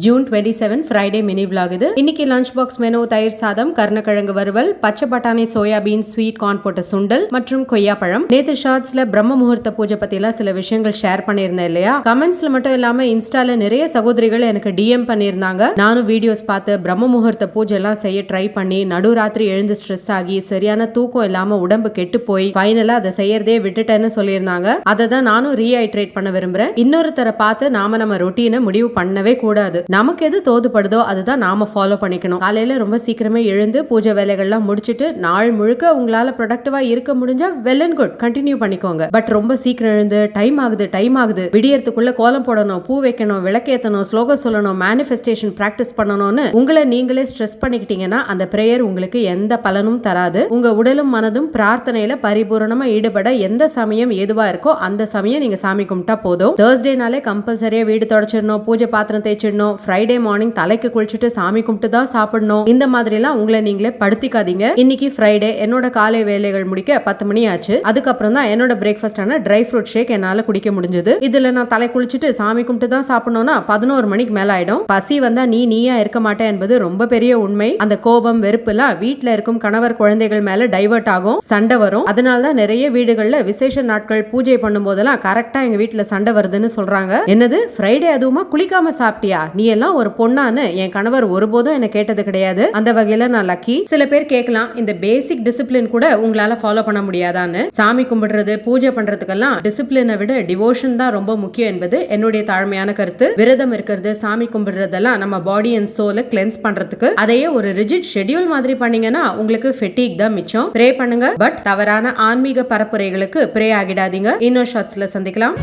June 27 Friday mini vlog இது. இன்னைக்கு lunch box menu தயிர் சாதம், கருணக்கிழங்கு வறுவல், பச்சை பட்டாணி சோயாபீன் ஸ்வீட் கார்ன் போட்ட சுண்டல் மற்றும் கொய்யாப்பழம். நேத்து ஷார்ட்ஸ்ல பிரம்ம முகூர்த்த பூஜை பத்தி எல்லாம் சில விஷயங்கள் ஷேர் பண்ணியிருந்தேன் இல்லையா? கமெண்ட்ஸ்ல மட்டும் இல்லாம இன்ஸ்டால நிறைய சகோதரிகள் எனக்கு டிஎம் பண்ணியிருந்தாங்க. நானும் வீடியோஸ் பார்த்து பிரம்ம முகூர்த்த பூஜை எல்லாம் செய்ய ட்ரை பண்ணி நடுராத்திரி எழுந்து ஸ்ட்ரெஸ் ஆகி சரியான தூக்கம் இல்லாம உடம்பு கெட்டு போய் ஃபைனலா அதை செய்யறதே விட்டுட்டேன்னு சொல்லியிருந்தாங்க. அதை தான் நானும் ரீஹைட்ரேட் பண்ண விரும்புறேன். இன்னொருத்தரை பார்த்து நம்ம ரொட்டீனை முடிவு பண்ணவே கூடாது. நமக்கு எது தோதுப்படுதோ அதுதான் நாம ஃபாலோ பண்ணிக்கணும். காலையில ரொம்ப சீக்கிரமே எழுந்து பூஜை வேலைகள்லாம் முடிச்சிட்டு நாள் முழுக்க உங்களால ப்ரொடக்டிவா இருக்க முடிஞ்சா வெல் அண்ட் குட், கண்டினியூ பண்ணிக்கோங்க. பட் ரொம்ப சீக்கிரம் எழுந்து டைம் ஆகுது விடியறதுக்குள்ள கோலம் போடணும், பூ வைக்கணும், விளக்கேத்தணும், ஸ்லோகம் சொல்லணும், மேனிஃபெஸ்டேஷன் பிராக்டிஸ் பண்ணணும்னு உங்களை நீங்களே ஸ்ட்ரெஸ் பண்ணிக்கிட்டீங்கன்னா அந்த பிரேயர் உங்களுக்கு எந்த பலனும் தராது. உங்க உடலும் மனதும் பிரார்த்தனையில பரிபூரணமா ஈடுபட எந்த சமயம் ஏதுவா இருக்கோ அந்த சமயம் நீங்க சாமி கும்பிட்டா போதும். தேர்ஸ்டேனாலே கம்பல்சரியா வீடு தொடச்சிடணும், பூஜை பாத்திரம் தேய்ச்சிடணும், ஃப்ரைடே மார்னிங் தலைக்கு குளிச்சுட்டு சாமி கும்பிட்டு தான் சாப்பிடணும். இந்த மாதிரி எல்லாம் உங்களை நீங்களே படுத்திக்காதீங்க. இன்னைக்கு ஃப்ரைடே, என்னோட காலை வேலைகள் முடிக்க 10 மணி ஆச்சு. அதுக்கப்புறம் தான் என்னோட பிரேக்ஃபாஸ்டான ட்ரை ஃப்ரூட் ஷேக் என்னால குடிக்க முடிஞ்சது. இதுல நான் தலை குளிச்சுட்டு சாமி கும்பிட்டு தான் சாப்பிடணும்னா 11 மணிக்கு மேல ஆயிடும். பசி வந்தா நீயா இருக்க மாட்டேன் என்பது ரொம்ப பெரிய உண்மை. அந்த கோபம் வெறுப்பு எல்லாம் வீட்டுல இருக்கும் கணவர் குழந்தைகள் மேல டைவர்ட் ஆகும், சண்டை வரும். அதனாலதான் நிறைய வீடுகள்ல விசேஷ நாட்கள் பூஜை பண்ணும் போதெல்லாம் கரெக்டா எங்க வீட்டுல சண்டை வருதுன்னு சொல்றாங்க. என்னது ஃப்ரைடே அதுவுமா குளிக்காம சாப்பிட்டியா, நீ எல்லாம் ஒரு பொண்ணான்னு என் கணவர் ஒருபோதும் என்ன கேட்டது கிடையாது. அந்த வகையில நான் லக்கி. சில பேர் கேட்கலாம், இந்த பேசிக் டிசிப்ளின் கூட உங்களால ஃபாலோ பண்ண முடியாதான்னு. சாமி கும்பிடுறது, பூஜை பண்றதுக்கெல்லாம் டிசிப்ளினை விட டிவோஷன் தான் ரொம்ப முக்கியம் என்பது என்னுடைய தாழ்மையான கருத்து. விரதம் இருக்கிறது, சாமி கும்பிடுறதெல்லாம் நம்ம பாடி அண்ட் சோலை கிளென்ஸ் பண்றதுக்கு. அதையே ஒரு ரிஜிட் ஷெட்யூல் மாதிரி பண்ணீங்கன்னா உங்களுக்கு ஃபெட்டிக் தான் மிச்சம். ப்ரே பண்ணுங்க, பட் தவறான ஆன்மீக பரப்புரைகளுக்கு ப்ரே ஆகிடாதீங்க. இன்னொரு ஷார்ட்ஸ்ல சந்திக்கலாம்.